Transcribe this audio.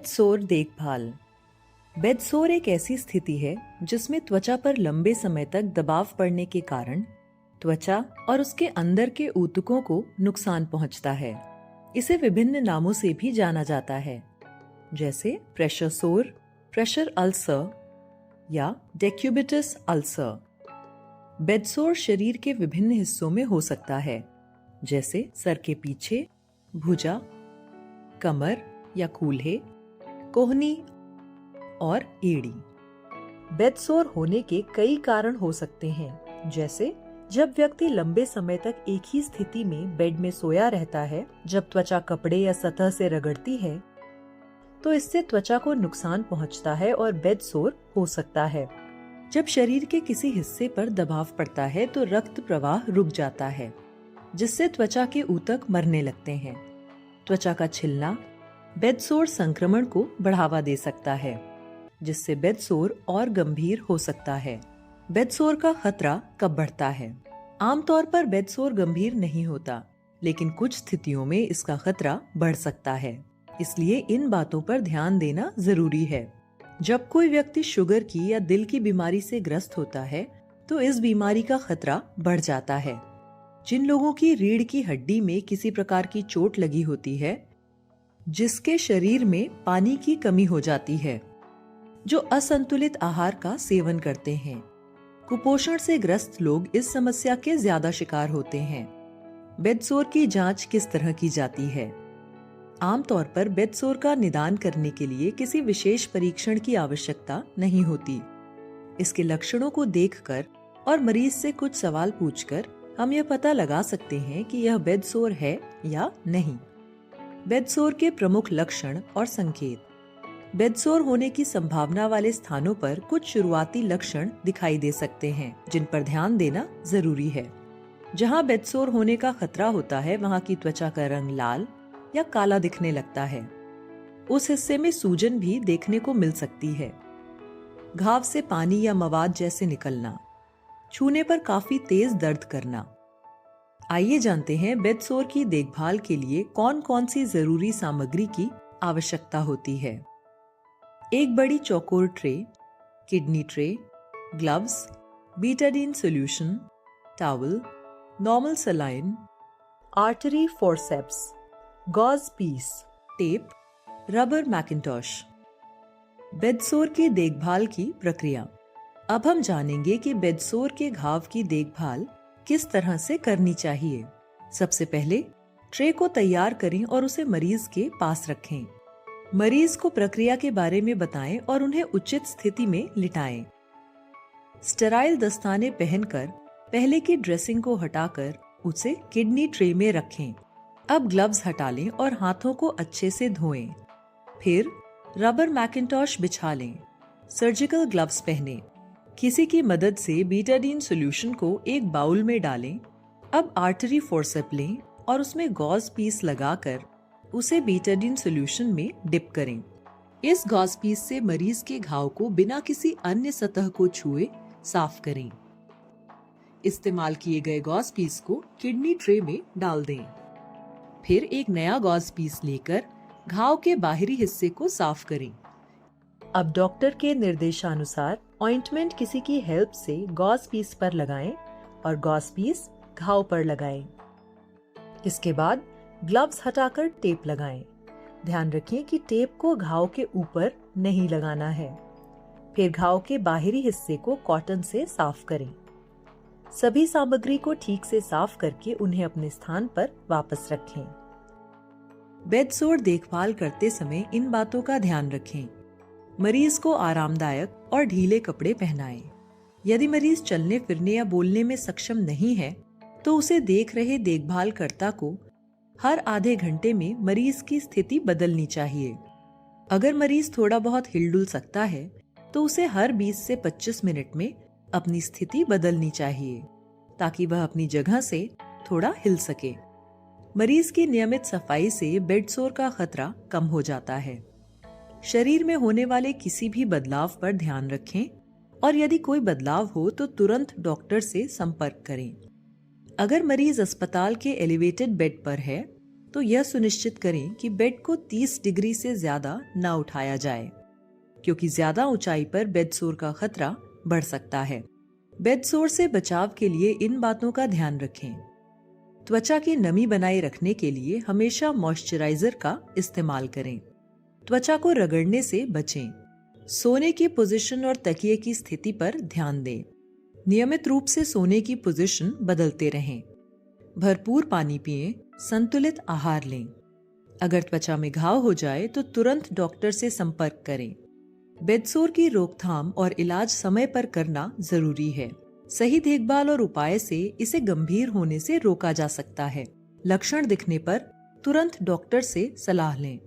Bed सोर देखभाल। Bed सोर एक ऐसी स्थिति है जिसमें त्वचा पर लंबे समय तक दबाव पड़ने के कारण त्वचा और उसके अंदर के ऊतकों को नुकसान पहुंचता है। इसे विभिन्न नामों से भी जाना जाता है, जैसे प्रेशर सोर, प्रेशर अल्सर या डेक्यूबिटस अल्सर। बेड सोर शरीर के विभिन्न हिस्सों में हो सकता है, जैसे सर के पीछे, भुजा, कमर या कूल्हे, कोहनी और एड़ी। बेड सोर होने के कई कारण हो सकते हैं, जैसे जब व्यक्ति लंबे समय तक एक ही स्थिति में बेड में सोया रहता है, जब त्वचा कपड़े या सतह से रगड़ती है तो इससे त्वचा को नुकसान पहुंचता है और बेड सोर हो सकता है। जब शरीर के किसी हिस्से पर दबाव पड़ता है तो रक्त प्रवाह रुक जाता है, जिससे त्वचा के ऊतक मरने लगते हैं। त्वचा का छिलना बेड सोर संक्रमण को बढ़ावा दे सकता है, जिससे बेड सोर और गंभीर हो सकता है। बेड सोर का खतरा कब बढ़ता है? आमतौर पर बेड सोर गंभीर नहीं होता, लेकिन कुछ स्थितियों में इसका खतरा बढ़ सकता है। इसलिए इन बातों पर ध्यान देना जरूरी है। जब कोई व्यक्ति शुगर की या दिल की बीमारी से ग्रस्त होता है तो इस बीमारी का खतरा बढ़ जाता है। जिन लोगों की रीढ़ की हड्डी में किसी प्रकार की चोट लगी होती है, जिसके शरीर में पानी की कमी हो जाती है, जो असंतुलित आहार का सेवन करते हैं, कुपोषण से ग्रस्त लोग इस समस्या के ज्यादा शिकार होते हैं। बेड सोर की जांच किस तरह की जाती है? आमतौर पर बेड सोर का निदान करने के लिए किसी विशेष परीक्षण की आवश्यकता नहीं होती। इसके लक्षणों को देखकर और मरीज से कुछ सवाल पूछकर हम यह पता लगा सकते हैं कि यह बेड सोर है या नहीं। बेड सोर के प्रमुख लक्षण और संकेत। बेड सोर होने की संभावना वाले स्थानों पर कुछ शुरुआती लक्षण दिखाई दे सकते हैं, जिन पर ध्यान देना जरूरी है। जहां बेड सोर होने का खतरा होता है, वहां की त्वचा का रंग लाल या काला दिखने लगता है। उस हिस्से में सूजन भी देखने को मिल सकती है। घाव से पानी या मवाद जैसे निकलना, छूने पर काफी तेज दर्द करना। आइए जानते हैं बेड सोर की देखभाल के लिए कौन कौन सी जरूरी सामग्री की आवश्यकता होती है। एक बड़ी चौकोर tray, kidney tray, gloves, Betadine solution, towel, normal saline, artery forceps, gauze piece, tape, rubber mackintosh. Bed sore की देखभाल की प्रक्रिया। अब हम जानेंगे कि बेड सोर के घाव की देखभाल किस तरह से करनी चाहिए। सबसे पहले ट्रे को तैयार करें और उसे मरीज के पास रखें। मरीज को प्रक्रिया के बारे में बताएं और उन्हें उचित स्थिति में लिटाएं। स्टेराइल दस्ताने पहनकर पहले की ड्रेसिंग को हटाकर उसे किडनी ट्रे में रखें। अब ग्लव्स हटा लें और हाथों को अच्छे से धोएं। फिर रबर मैकिंटॉश बिछा लें। सर्जिकल ग्लव्स पहनें। किसी की मदद से बीटाडीन सॉल्यूशन को एक बाउल में डालें। अब आर्टरी फोर्सेप लें और उसमें गॉज पीस लगाकर उसे बीटाडीन सॉल्यूशन में डिप करें। इस गॉज पीस से मरीज के घाव को बिना किसी अन्य सतह को छुए साफ करें। इस्तेमाल किए गए गॉज पीस को किडनी ट्रे में डाल दें। फिर एक नया गॉज पीस लेकर घाव के बाहरी हिस्से को साफ करें। अब डॉक्टर के निर्देशानुसार ऑइंटमेंट किसी की हेल्प से गॉज पीस पर लगाएं और गॉज पीस घाव पर लगाएं। इसके बाद ग्लव्स हटाकर टेप लगाएं। ध्यान रखें कि टेप को घाव के ऊपर नहीं लगाना है। फिर घाव के बाहरी हिस्से को कॉटन से साफ करें। सभी सामग्री को ठीक से साफ करके उन्हें अपने स्थान पर वापस रखें। बेड सोर देखभाल करते समय इन बातों का ध्यान रखें। मरीज को आरामदायक और ढीले कपड़े पहनाएं। यदि मरीज चलने फिरने या बोलने में सक्षम नहीं है तो उसे देख रहे देखभालकर्ता को हर आधे घंटे में मरीज की स्थिति बदलनी चाहिए। अगर मरीज थोड़ा बहुत हिलडुल सकता है तो उसे हर 20 से 25 मिनट में अपनी स्थिति बदलनी चाहिए, ताकि वह अपनी जगह से थोड़ा हिल सके। मरीज की नियमित सफाई से बेड सोर का खतरा कम हो जाता है। शरीर में होने वाले किसी भी बदलाव पर ध्यान रखें और यदि कोई बदलाव हो तो तुरंत डॉक्टर से संपर्क करें। अगर मरीज अस्पताल के एलिवेटेड बेड पर है तो यह सुनिश्चित करें कि बेड को 30 डिग्री से ज्यादा ना उठाया जाए, क्योंकि ज्यादा ऊंचाई पर बेडसोर का खतरा बढ़ सकता है। बेडसोर से बचाव के लिए इन बातों का ध्यान रखें। त्वचा की नमी बनाए रखने के लिए हमेशा मॉइस्चराइजर का इस्तेमाल करें। त्वचा को रगड़ने से बचें। सोने की पोजीशन और तकिए की स्थिति पर ध्यान दें। नियमित रूप से सोने की पोजीशन बदलते रहें। भरपूर पानी पिएं, संतुलित आहार लें। अगर त्वचा में घाव हो जाए तो तुरंत डॉक्टर से संपर्क करें। बेडसोर की रोकथाम और इलाज समय पर करना जरूरी है। सही देखभाल और उपाय से इसे गंभीर होने से रोका जा सकता है। लक्षण दिखने पर तुरंत डॉक्टर से सलाह लें।